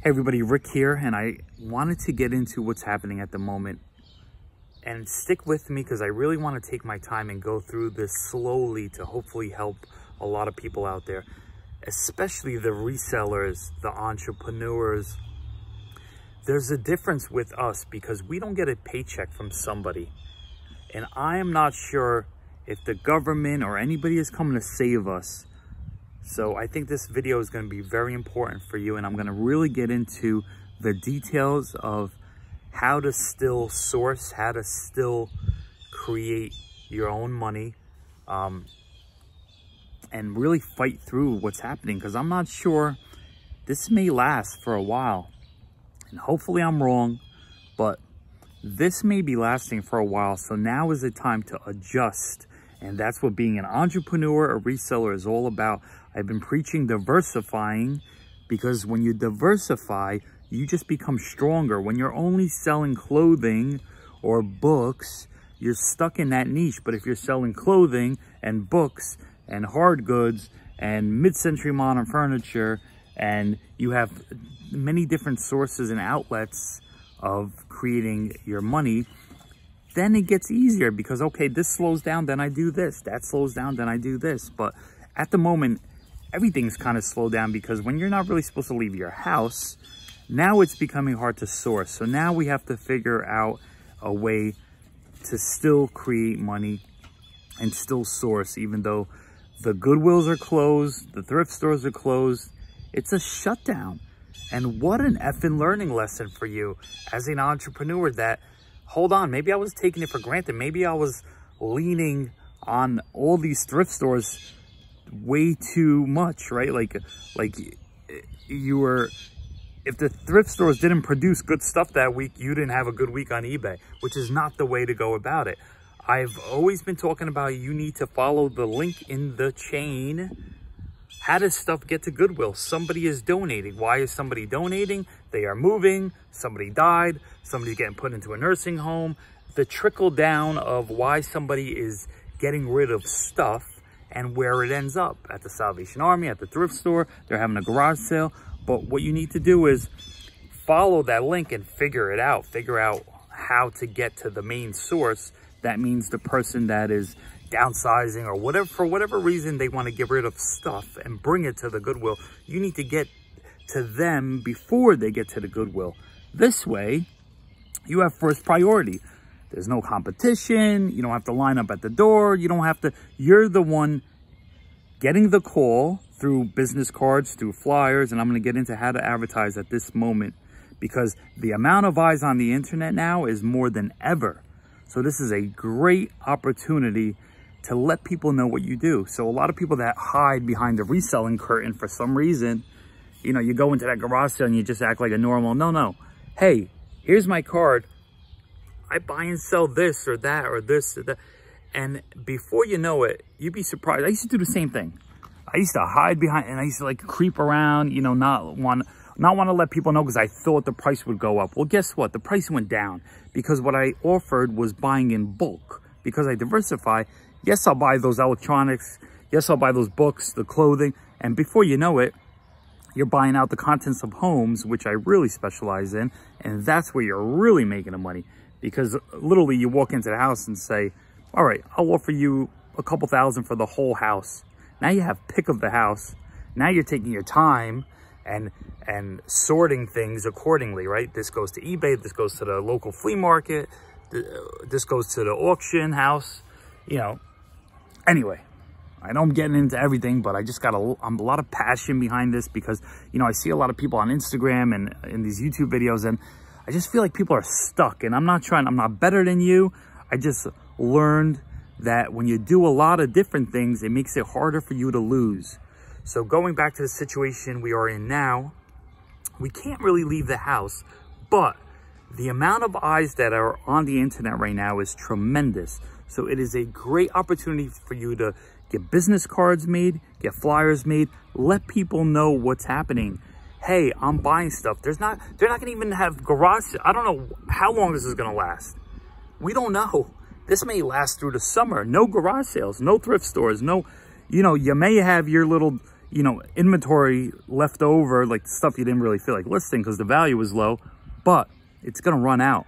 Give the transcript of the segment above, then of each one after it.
Hey everybody, Rick here, and I wanted to get into what's happening at the moment. And stick with me because I really want to take my time and go through this slowly to hopefully help a lot of people out there, especially the resellers, the entrepreneurs. There's a difference with us because we don't get a paycheck from somebody. And I am not sure if the government or anybody is coming to save us. So I think this video is going to be very important for you, and I'm going to really get into the details of how to still source, how to still create your own money, and really fight through what's happening, because I'm not sure. This may last for a while, and hopefully I'm wrong, but this may be lasting for a while. So now is the time to adjust, and that's what being an entrepreneur or reseller is all about. I've been preaching diversifying, because when you diversify, you just become stronger. When you're only selling clothing or books, you're stuck in that niche. But if you're selling clothing and books and hard goods and mid-century modern furniture, and you have many different sources and outlets of creating your money, then it gets easier, because, okay, this slows down, then I do this. That slows down, then I do this. But at the moment, everything's kind of slowed down, because when you're not really supposed to leave your house, now it's becoming hard to source. So now we have to figure out a way to still create money and still source, even though the Goodwills are closed, the thrift stores are closed. It's a shutdown. And what an effing learning lesson for you as an entrepreneur that, hold on, maybe I was taking it for granted. Maybe I was leaning on all these thrift stores way too much, right? Like you were, if the thrift stores didn't produce good stuff that week, you didn't have a good week on eBay, which is not the way to go about it. I've always been talking about you need to follow the link in the chain. How does stuff get to Goodwill? Somebody is donating. Why is somebody donating? They are moving. Somebody died. Somebody's getting put into a nursing home. The trickle down of why somebody is getting rid of stuff and where it ends up at the Salvation Army, at the thrift store. They're having a garage sale. But what you need to do is follow that link and figure it out. Figure out how to get to the main source. That means the person that is downsizing or whatever, for whatever reason they want to get rid of stuff and bring it to the Goodwill. You need to get to them before they get to the Goodwill. This way, you have first priority. There's no competition. You don't have to line up at the door. You don't have to, you're the one getting the call through business cards, through flyers, and I'm going to get into how to advertise at this moment, because the amount of eyes on the internet now is more than ever. So this is a great opportunity to let people know what you do. So a lot of people that hide behind the reselling curtain for some reason, you know, you go into that garage sale and you just act like a normal, no. Hey, here's my card. I buy and sell this or that or this or that. And before you know it, you'd be surprised. I used to do the same thing. I used to hide behind, and I used to like creep around, you know, not want to let people know, because I thought the price would go up. Well, guess what? The price went down, because what I offered was buying in bulk. Because I diversify, yes, I'll buy those electronics. Yes, I'll buy those books, the clothing. And before you know it, you're buying out the contents of homes, which I really specialize in. And that's where you're really making the money. Because literally you walk into the house and say, all right, I'll offer you a couple $1,000 for the whole house. Now you have pick of the house. Now you're taking your time and sorting things accordingly, right? This goes to eBay. This goes to the local flea market. This goes to the auction house, you know. Anyway, I know I'm getting into everything, but I just got a lot of passion behind this, because, you know, I see a lot of people on Instagram and in these YouTube videos, and I just feel like people are stuck. And I'm not better than you. I just learned that when you do a lot of different things, it makes it harder for you to lose. So going back to the situation we are in now, we can't really leave the house, but the amount of eyes that are on the internet right now is tremendous. So it is a great opportunity for you to get business cards made, get flyers made, let people know what's happening. Hey, I'm buying stuff. They're not going to even have garage. I don't know how long this is going to last. We don't know. This may last through the summer. No garage sales, no thrift stores, no, you know, you may have your little, you know, inventory left over, like stuff you didn't really feel like listing because the value was low, but it's going to run out.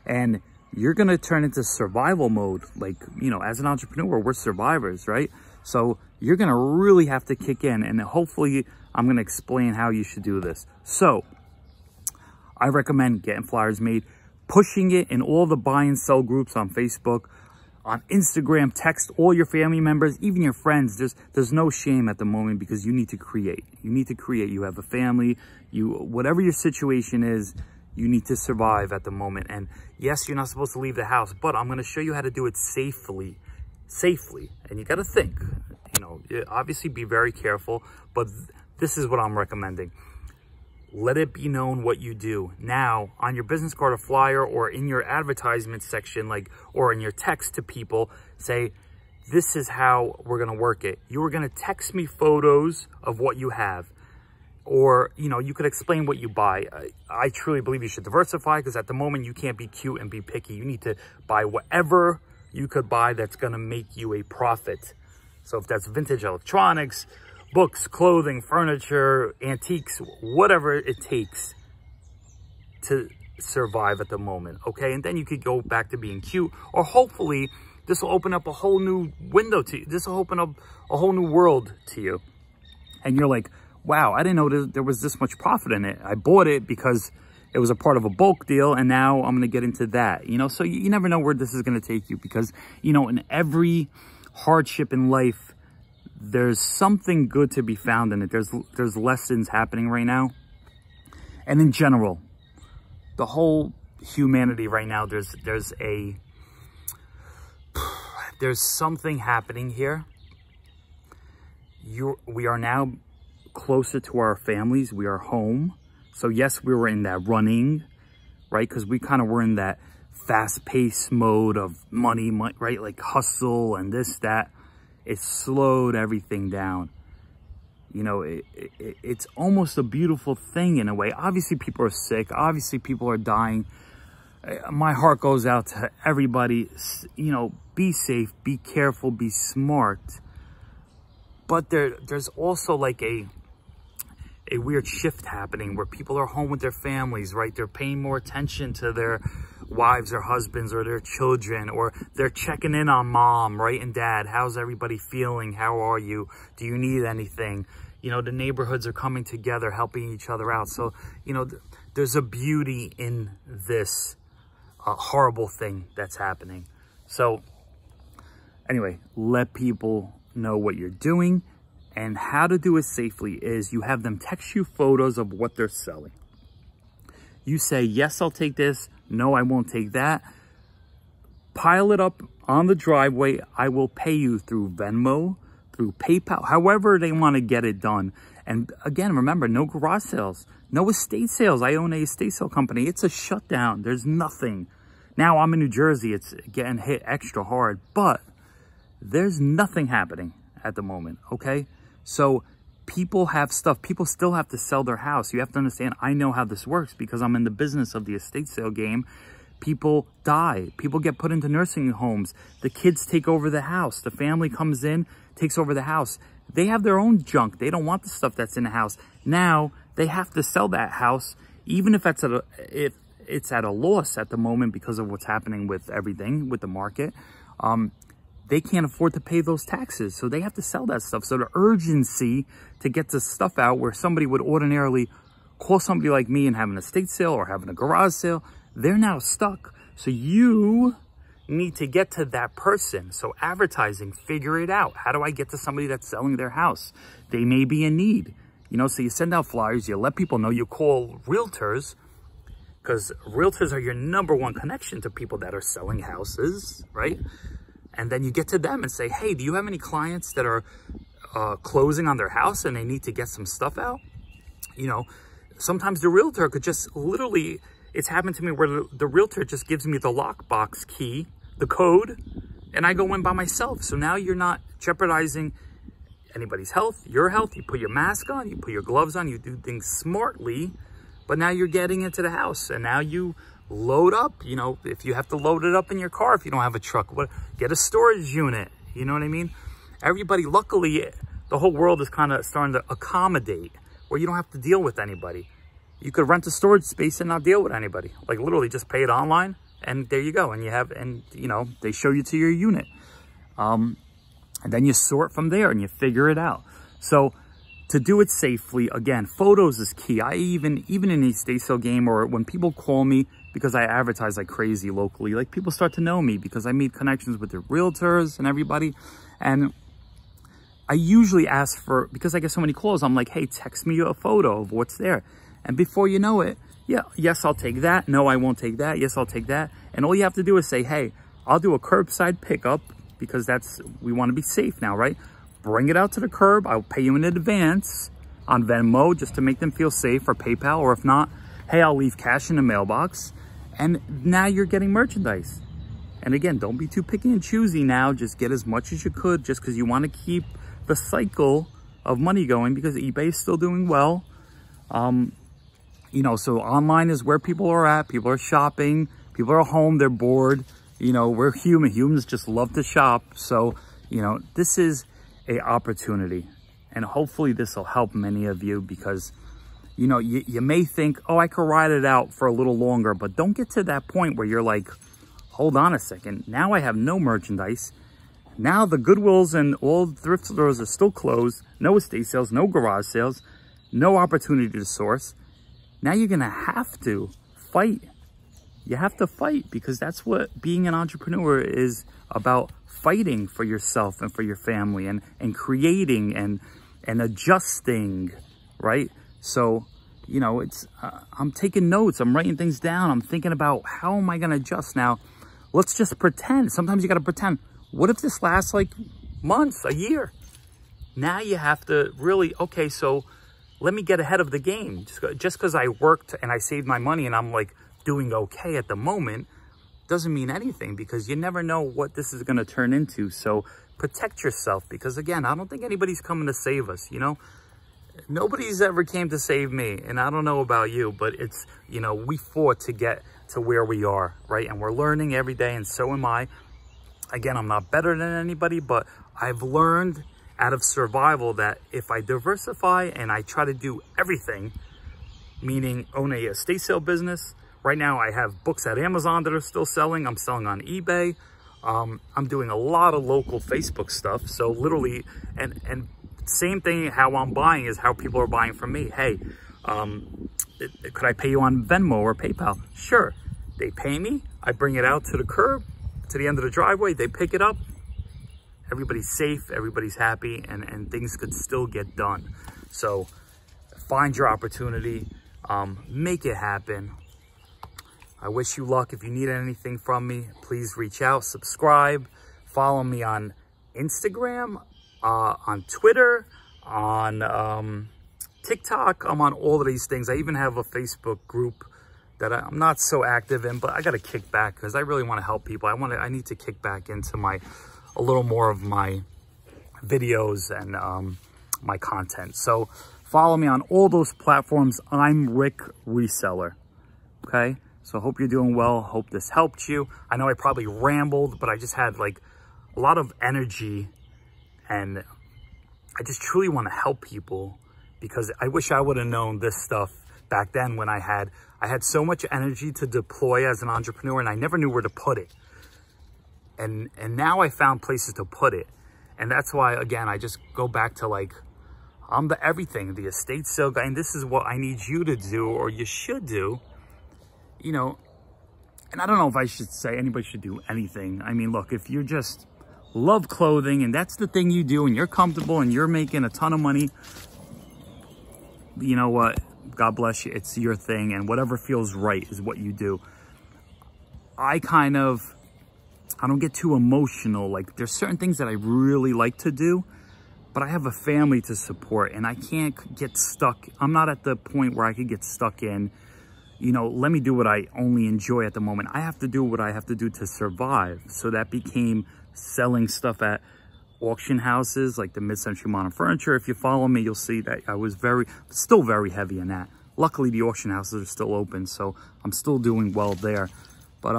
And you're going to turn into survival mode. Like, you know, as an entrepreneur, we're survivors, right? So you're going to really have to kick in, and hopefully I'm going to explain how you should do this. So I recommend getting flyers made, pushing it in all the buy and sell groups on Facebook, on Instagram, text all your family members, even your friends. There's no shame at the moment because you need to create. You need to create. You have a family, whatever your situation is, you need to survive at the moment. And yes, you're not supposed to leave the house, but I'm going to show you how to do it safely. And you got to think, you know, obviously be very careful, but this is what I'm recommending. Let it be known what you do. Now, on your business card or flyer or in your advertisement section, like, or in your text to people, say, this is how we're going to work it. You are going to text me photos of what you have. Or, you know, you could explain what you buy. I truly believe you should diversify because at the moment you can't be cute and be picky. You need to buy whatever you could buy that's going to make you a profit. So if that's vintage electronics, books, clothing, furniture, antiques, whatever it takes to survive at the moment, okay? And then you could go back to being cute, or hopefully this will open up a whole new window to you. This will open up a whole new world to you. And you're like, wow, I didn't know there was this much profit in it. I bought it because it was a part of a bulk deal, and now I'm going to get into that, you know? So you never know where this is going to take you because, you know, in every hardship in life, there's something good to be found in it. There's lessons happening right now. And in general, the whole humanity right now, there's something happening here. We are now closer to our families. We are home. So yes, we were in that running, right? Because we kind of were in that fast-paced mode of money, right? Like hustle and this, that. It slowed everything down. You know, it's almost a beautiful thing in a way. Obviously, people are sick. Obviously, people are dying. My heart goes out to everybody. You know, be safe, be careful, be smart. But there's also like a weird shift happening where people are home with their families, right? They're paying more attention to their wives or husbands or their children, or they're checking in on mom, right? And dad, how's everybody feeling? How are you? Do you need anything? You know, the neighborhoods are coming together, helping each other out. So, you know, there's a beauty in this horrible thing that's happening. So anyway, let people know what you're doing. And how to do it safely is you have them text you photos of what they're selling. You say, yes, I'll take this. No, I won't take that. Pile it up on the driveway. I will pay you through Venmo, through PayPal, however they want to get it done. And again, remember, no garage sales, no estate sales. I own a estate sale company. It's a shutdown. There's nothing. Now I'm in New Jersey. It's getting hit extra hard, but there's nothing happening at the moment, okay? So people have stuff. People still have to sell their house. You have to understand, I know how this works because I'm in the business of the estate sale game. People die. People get put into nursing homes. The kids take over the house. The family comes in, takes over the house. They have their own junk. They don't want the stuff that's in the house. Now they have to sell that house, even if it's at a loss at the moment because of what's happening with everything, with the market. They can't afford to pay those taxes, so they have to sell that stuff. So the urgency to get the stuff out where somebody would ordinarily call somebody like me and have an estate sale or having a garage sale, they're now stuck. So you need to get to that person. So advertising, figure it out. How do I get to somebody that's selling their house? They may be in need. You know, so you send out flyers, you let people know, you call realtors, because realtors are your #1 connection to people that are selling houses, right? And then you get to them and say, hey, do you have any clients that are closing on their house and they need to get some stuff out? You know, sometimes the realtor could just literally, it's happened to me where the realtor just gives me the lockbox key, the code, and I go in by myself. So now you're not jeopardizing anybody's health, your health. You put your mask on, you put your gloves on, you do things smartly, but now you're getting into the house and now you load up. You know, if you have to load it up in your car, if you don't have a truck, get a storage unit. You know what I mean? Everybody, luckily, the whole world is kind of starting to accommodate where you don't have to deal with anybody. You could rent a storage space and not deal with anybody. Like literally just pay it online and there you go. And you have, and you know, they show you to your unit. And then you sort from there and you figure it out. So to do it safely, again, photos is key. I even in a estate sale game, or when people call me, because I advertise like crazy locally, like people start to know me because I made connections with the realtors and everybody. And I usually ask for, because I get so many calls, I'm like, hey, text me a photo of what's there. And before you know it, yeah, yes, I'll take that. No, I won't take that. Yes, I'll take that. And all you have to do is say, hey, I'll do a curbside pickup, because we want to be safe now, right? Bring it out to the curb. I'll pay you in advance on Venmo just to make them feel safe, or PayPal, or if not, hey, I'll leave cash in the mailbox. And now you're getting merchandise. And again, don't be too picky and choosy now. Just get as much as you could, just because you want to keep the cycle of money going, because eBay is still doing well. You know, so online is where people are at. People are shopping. People are home. They're bored. You know, we're human. Humans just love to shop. So, you know, this is a opportunity. And hopefully this will help many of you, because, you know, you may think, oh, I could ride it out for a little longer. But don't get to that point where you're like, hold on a second. Now I have no merchandise. Now the Goodwills and all the thrift stores are still closed. No estate sales, no garage sales, no opportunity to source. Now you're going to have to fight. You have to fight, because that's what being an entrepreneur is about, fighting for yourself and for your family, and creating and adjusting, right? So, you know, it's, I'm taking notes. I'm writing things down. I'm thinking about, how am I going to adjust now? Let's just pretend. Sometimes you got to pretend. What if this lasts like months, a year? Now you have to really, okay, so let me get ahead of the game. Just because I worked and I saved my money and I'm like doing okay at the moment doesn't mean anything, because you never know what this is going to turn into. So protect yourself, because again, I don't think anybody's coming to save us, you know? Nobody's ever came to save me, and I don't know about you, but it's, you know, we fought to get to where we are, right? And we're learning every day, and so am I. Again, I'm not better than anybody, but I've learned out of survival that if I diversify and I try to do everything, meaning own a estate sale business. Right now I have books at Amazon that are still selling. I'm selling on eBay. I'm doing a lot of local Facebook stuff. So literally, and same thing, how I'm buying is how people are buying from me. Hey, could I pay you on Venmo or PayPal? Sure. They pay me. I bring it out to the curb, to the end of the driveway. They pick it up. Everybody's safe. Everybody's happy, and things could still get done. So find your opportunity. Make it happen. I wish you luck. If you need anything from me, please reach out, subscribe, follow me on Instagram, on Twitter, on TikTok. I'm on all of these things. I even have a Facebook group that I'm not so active in, but I got to kick back, because I really want to help people. I need to kick back into a little more of my videos and my content. So follow me on all those platforms. I'm Rick Reseller. Okay. So hope you're doing well. Hope this helped you. I know I probably rambled, but I just had like a lot of energy, and I just truly want to help people, because I wish I would have known this stuff back then, when I had so much energy to deploy as an entrepreneur, and I never knew where to put it. And now I found places to put it. And that's why, again, I just go back to like, I'm the everything, the estate sale guy, and this is what I need you to do, or you should do. You know, and I don't know if I should say anybody should do anything. I mean, look, if you just love clothing and that's the thing you do, and you're comfortable and you're making a ton of money, you know what? God bless you. It's your thing, and whatever feels right is what you do. I don't get too emotional. Like, there's certain things that I really like to do, but I have a family to support, and I can't get stuck. I'm not at the point where I could get stuck in, you know, let me do what I only enjoy at the moment. I have to do what I have to do to survive. So that became selling stuff at auction houses like the Mid-Century Modern Furniture. If you follow me, you'll see that I was still very heavy in that. Luckily, the auction houses are still open, so I'm still doing well there. But,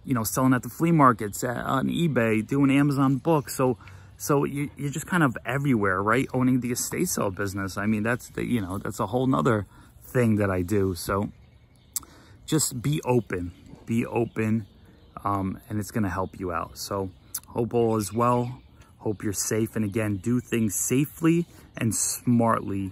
you know, selling at the flea markets, on eBay, doing Amazon books. So So you're just kind of everywhere, right? Owning the estate sale business. I mean, that's that's a whole nother thing that I do. So just be open, and it's going to help you out. So hope all is well. Hope you're safe. And again, do things safely and smartly.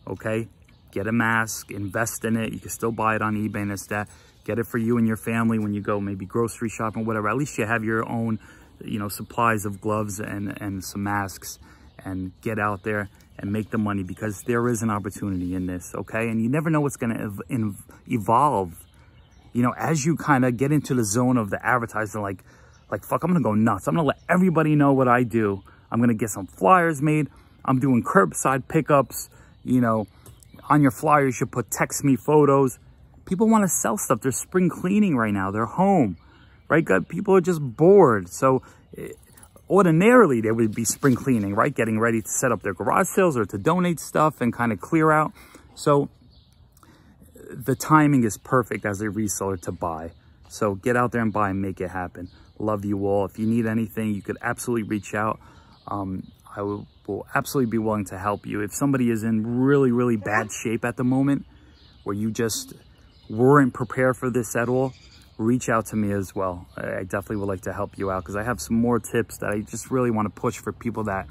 Okay. Get a mask, invest in it. You can still buy it on eBay and that. Get it for you and your family when you go maybe grocery shopping, whatever. At least you have your own, supplies of gloves and some masks, and get out there and make the money, because there is an opportunity in this, okay? And you never know what's going to evolve, as you kind of get into the zone of the advertising, like, fuck, I'm going to go nuts. I'm going to let everybody know what I do. I'm going to get some flyers made. I'm doing curbside pickups, on your flyer, you should put text me photos. People want to sell stuff. They're spring cleaning right now. They're home, right? People are just bored. So ordinarily, they would be spring cleaning, right? Getting ready to set up their garage sales or to donate stuff and kind of clear out. So the timing is perfect as a reseller to buy. So get out there and buy and make it happen. Love you all. If you need anything, you could absolutely reach out. I will absolutely be willing to help you. If somebody is in really, really bad shape at the moment, where you just weren't prepared for this at all, reach out to me as well. I definitely would like to help you out, because I have some more tips that I just really want to push for people that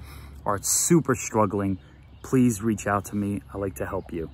are super struggling. Please reach out to me. I like to help you.